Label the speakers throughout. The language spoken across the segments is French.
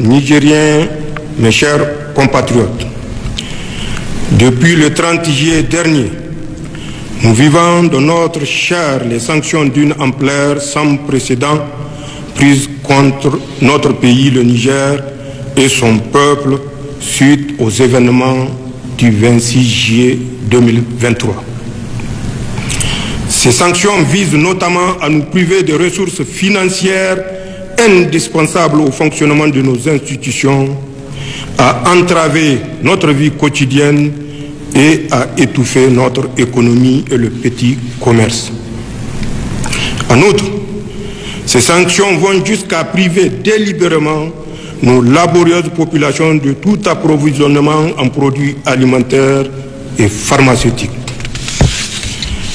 Speaker 1: Nigériens, mes chers compatriotes, depuis le 30 juillet dernier, nous vivons dans notre chair les sanctions d'une ampleur sans précédent prises contre notre pays, le Niger, et son peuple suite aux événements du 26 juillet 2023. Ces sanctions visent notamment à nous priver de ressources financières indispensables au fonctionnement de nos institutions, à entraver notre vie quotidienne et à étouffer notre économie et le petit commerce. En outre, ces sanctions vont jusqu'à priver délibérément nos laborieuses populations de tout approvisionnement en produits alimentaires et pharmaceutiques.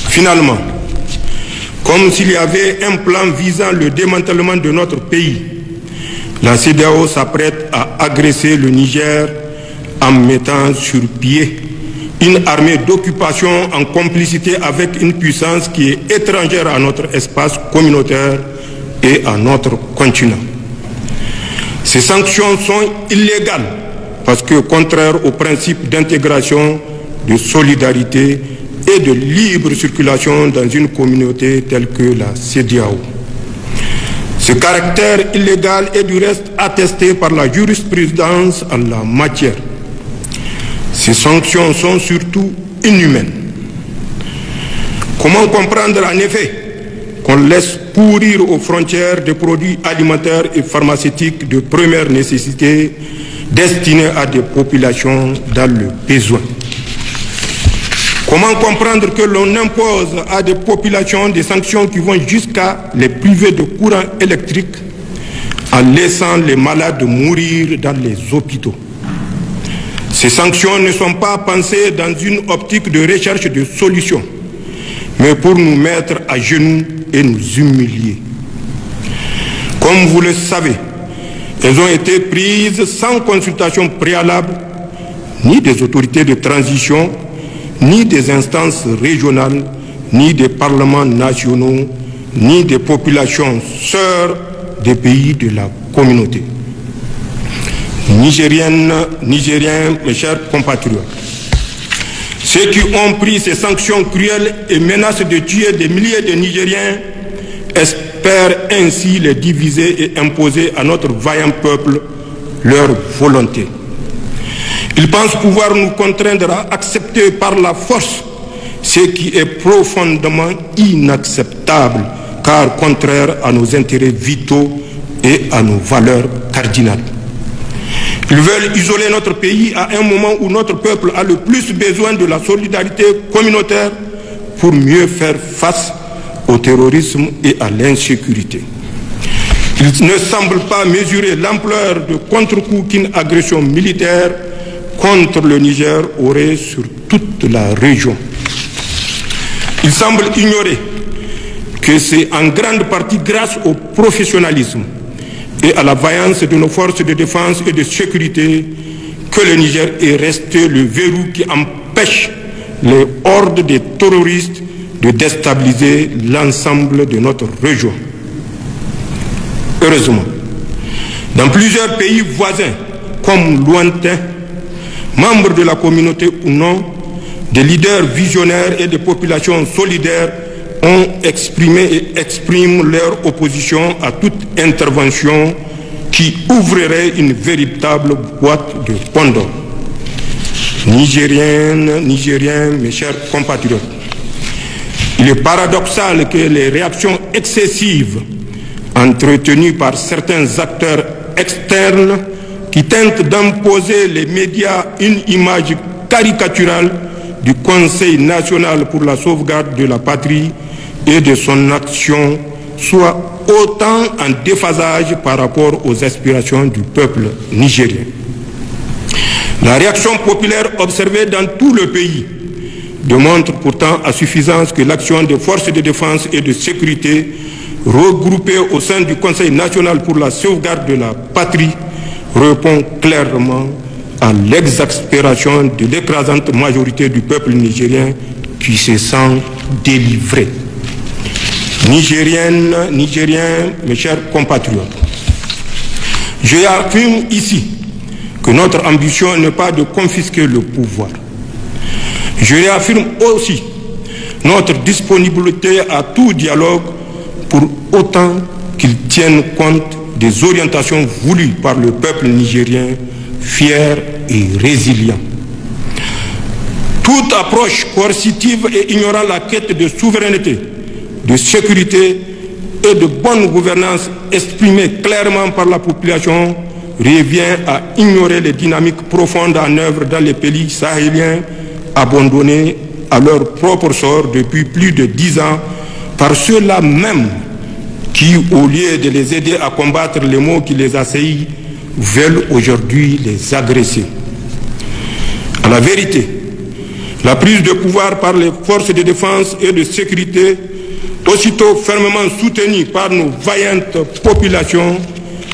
Speaker 1: Finalement, comme s'il y avait un plan visant le démantèlement de notre pays, la CEDEAO s'apprête à agresser le Niger en mettant sur pied une armée d'occupation en complicité avec une puissance qui est étrangère à notre espace communautaire et à notre continent. Ces sanctions sont illégales parce que contraires au principe d'intégration, de solidarité et de libre circulation dans une communauté telle que la CEDEAO. Ce caractère illégal est du reste attesté par la jurisprudence en la matière. Ces sanctions sont surtout inhumaines. Comment comprendre en effet qu'on laisse pourrir aux frontières des produits alimentaires et pharmaceutiques de première nécessité destinés à des populations dans le besoin? Comment comprendre que l'on impose à des populations des sanctions qui vont jusqu'à les priver de courant électrique en laissant les malades mourir dans les hôpitaux? Ces sanctions ne sont pas pensées dans une optique de recherche de solutions, mais pour nous mettre à genoux et nous humilier. Comme vous le savez, elles ont été prises sans consultation préalable, ni des autorités de transition, ni des instances régionales, ni des parlements nationaux, ni des populations sœurs des pays de la communauté. Nigériennes, Nigériens, mes chers compatriotes, ceux qui ont pris ces sanctions cruelles et menacent de tuer des milliers de Nigériens espèrent ainsi les diviser et imposer à notre vaillant peuple leur volonté. Ils pensent pouvoir nous contraindre à accepter par la force ce qui est profondément inacceptable, car contraire à nos intérêts vitaux et à nos valeurs cardinales. Ils veulent isoler notre pays à un moment où notre peuple a le plus besoin de la solidarité communautaire pour mieux faire face au terrorisme et à l'insécurité. Ils ne semblent pas mesurer l'ampleur de contre-coup qu'une agression militaire contre le Niger aurait sur toute la région. Ils semblent ignorer que c'est en grande partie grâce au professionnalisme et à la vaillance de nos forces de défense et de sécurité que le Niger est resté le verrou qui empêche les hordes de terroristes de déstabiliser l'ensemble de notre région. Heureusement, dans plusieurs pays voisins, comme lointains, membres de la communauté ou non, des leaders visionnaires et des populations solidaires ont exprimé et expriment leur opposition à toute intervention qui ouvrirait une véritable boîte de Pandore. Nigériennes, Nigériens, mes chers compatriotes, il est paradoxal que les réactions excessives entretenues par certains acteurs externes qui tentent d'imposer les médias une image caricaturale du Conseil national pour la sauvegarde de la patrie et de son action soit autant en déphasage par rapport aux aspirations du peuple nigérien. La réaction populaire observée dans tout le pays démontre pourtant à suffisance que l'action des forces de défense et de sécurité regroupées au sein du Conseil national pour la sauvegarde de la patrie répond clairement à l'exaspération de l'écrasante majorité du peuple nigérien qui se sent délivré. Nigériennes, Nigériens, mes chers compatriotes, Je affirme ici que notre ambition n'est pas de confisquer le pouvoir. Je réaffirme aussi notre disponibilité à tout dialogue pour autant qu'il tienne compte des orientations voulues par le peuple nigérien, fier et résilient. Toute approche coercitive et ignorant la quête de souveraineté, de sécurité et de bonne gouvernance exprimée clairement par la population revient à ignorer les dynamiques profondes en œuvre dans les pays sahéliens abandonnés à leur propre sort depuis plus de 10 ans par ceux-là même qui, au lieu de les aider à combattre les maux qui les assaillent, veulent aujourd'hui les agresser. À la vérité, la prise de pouvoir par les forces de défense et de sécurité, aussitôt fermement soutenue par nos vaillantes populations,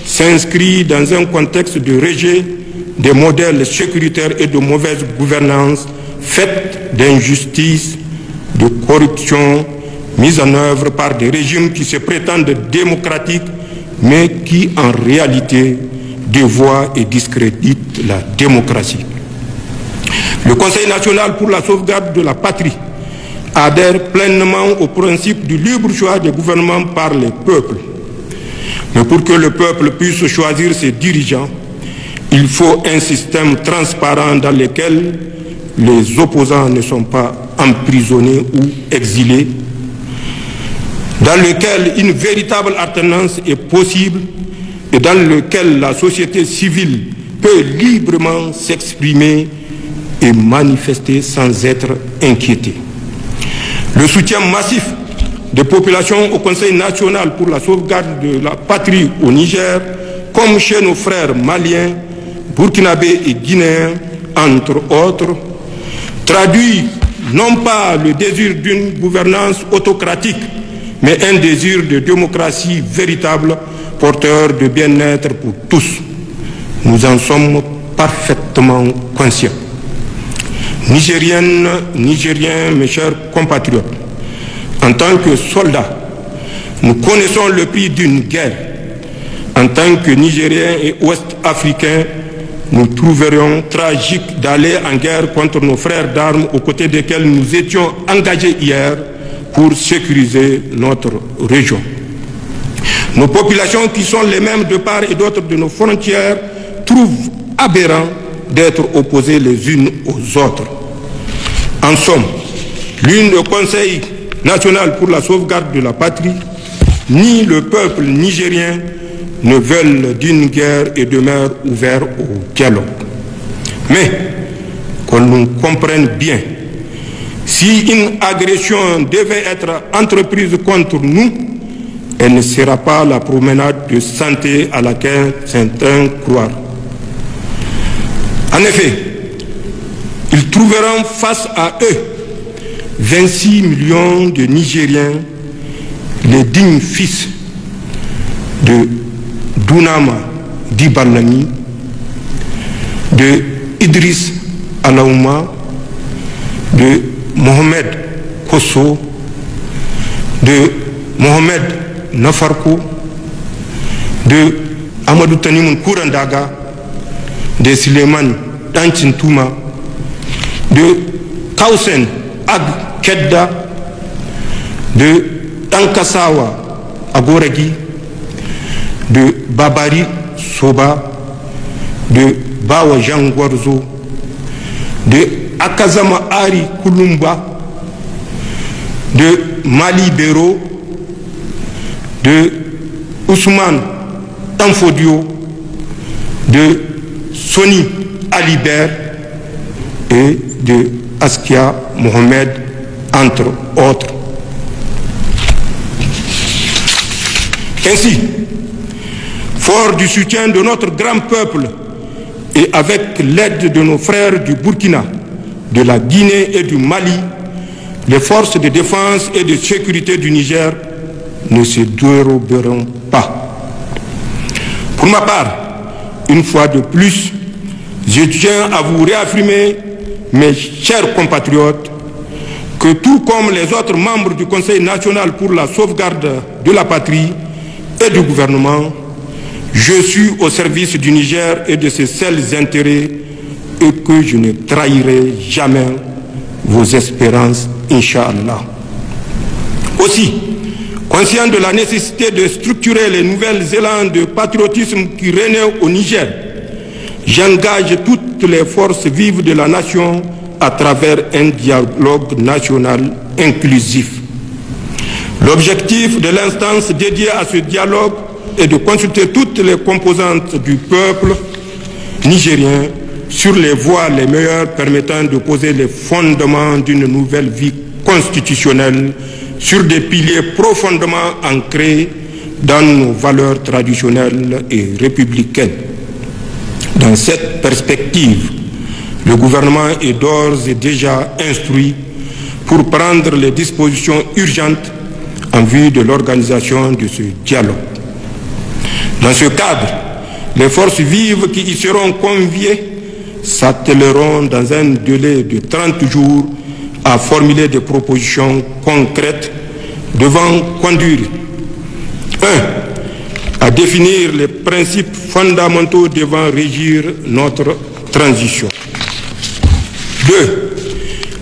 Speaker 1: s'inscrit dans un contexte de rejet des modèles sécuritaires et de mauvaise gouvernance faite d'injustice, de corruption, mise en œuvre par des régimes qui se prétendent démocratiques, mais qui en réalité dévoient et discréditent la démocratie. Le Conseil national pour la sauvegarde de la patrie adhère pleinement au principe du libre choix des gouvernements par les peuples. Mais pour que le peuple puisse choisir ses dirigeants, il faut un système transparent dans lequel les opposants ne sont pas emprisonnés ou exilés, dans lequel une véritable alternance est possible et dans lequel la société civile peut librement s'exprimer et manifester sans être inquiétée. Le soutien massif des populations au Conseil national pour la sauvegarde de la patrie au Niger, comme chez nos frères maliens, burkinabés et guinéens, entre autres, traduit non pas le désir d'une gouvernance autocratique, mais un désir de démocratie véritable, porteur de bien-être pour tous. Nous en sommes parfaitement conscients. Nigériennes, Nigériens, mes chers compatriotes, en tant que soldats, nous connaissons le prix d'une guerre. En tant que Nigériens et Ouest-Africains, nous trouverions tragique d'aller en guerre contre nos frères d'armes aux côtés desquels nous étions engagés hier pour sécuriser notre région. Nos populations, qui sont les mêmes de part et d'autre de nos frontières, trouvent aberrant d'être opposées les unes aux autres. En somme, ni le Conseil national pour la sauvegarde de la patrie, ni le peuple nigérien ne veulent d'une guerre et demeurent ouverts au dialogue. Mais, qu'on nous comprenne bien, si une agression devait être entreprise contre nous, elle ne sera pas la promenade de santé à laquelle certains croient. En effet, ils trouveront face à eux 26 millions de Nigériens, les dignes fils de Dunama Dibalami, de Idriss Alaouma, de Mohamed Kosso, de Mohamed Nafarko, de Amadou Tanimoun Kourandaga, de Suleiman Danchintouma, de Kausen Ag Kedda, de Tankasawa Agoragi, de Babari Soba, de Bawa Jangwarzo, de Akazama Ari Kulumba, de Mali Bero, de Ousmane Tanfodio, de Soni Alibert et de Askia Mohamed, entre autres. Ainsi, fort du soutien de notre grand peuple et avec l'aide de nos frères du Burkina, de la Guinée et du Mali, les forces de défense et de sécurité du Niger ne se déroberont pas. Pour ma part, une fois de plus, je tiens à vous réaffirmer, mes chers compatriotes, que tout comme les autres membres du Conseil national pour la sauvegarde de la patrie et du gouvernement, Je suis au service du Niger et de ses seuls intérêts et que je ne trahirai jamais vos espérances, Inch'Allah. Aussi, conscient de la nécessité de structurer les nouvelles élans de patriotisme qui règnent au Niger, j'engage toutes les forces vives de la nation à travers un dialogue national inclusif. L'objectif de l'instance dédiée à ce dialogue est de consulter toutes les composantes du peuple nigérien sur les voies les meilleures permettant de poser les fondements d'une nouvelle vie constitutionnelle sur des piliers profondément ancrés dans nos valeurs traditionnelles et républicaines. Dans cette perspective, le gouvernement est d'ores et déjà instruit pour prendre les dispositions urgentes en vue de l'organisation de ce dialogue. Dans ce cadre, les forces vives qui y seront conviées s'attelleront dans un délai de 30 jours à formuler des propositions concrètes devant conduire 1. À définir les principes fondamentaux devant régir notre transition. 2.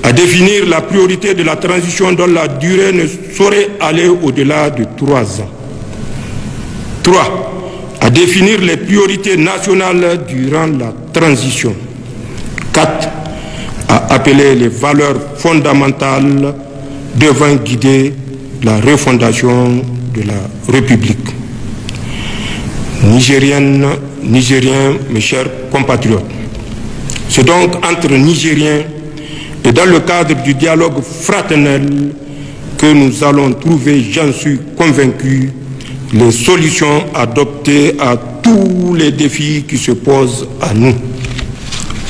Speaker 1: À définir la priorité de la transition dont la durée ne saurait aller au-delà de 3 ans. 3. À définir les priorités nationales durant la transition. 4. À appeler les valeurs fondamentales devant guider la refondation de la République. Nigériennes, Nigériens, mes chers compatriotes, c'est donc entre Nigériens et dans le cadre du dialogue fraternel que nous allons trouver, j'en suis convaincu, les solutions adoptées à tous les défis qui se posent à nous.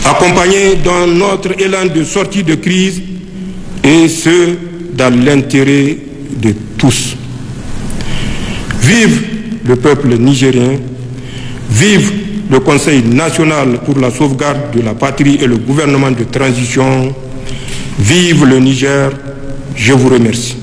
Speaker 1: Accompagnés dans notre élan de sortie de crise et ce, dans l'intérêt de tous. Vive le peuple nigérien, vive le Conseil national pour la sauvegarde de la patrie et le gouvernement de transition, vive le Niger, je vous remercie.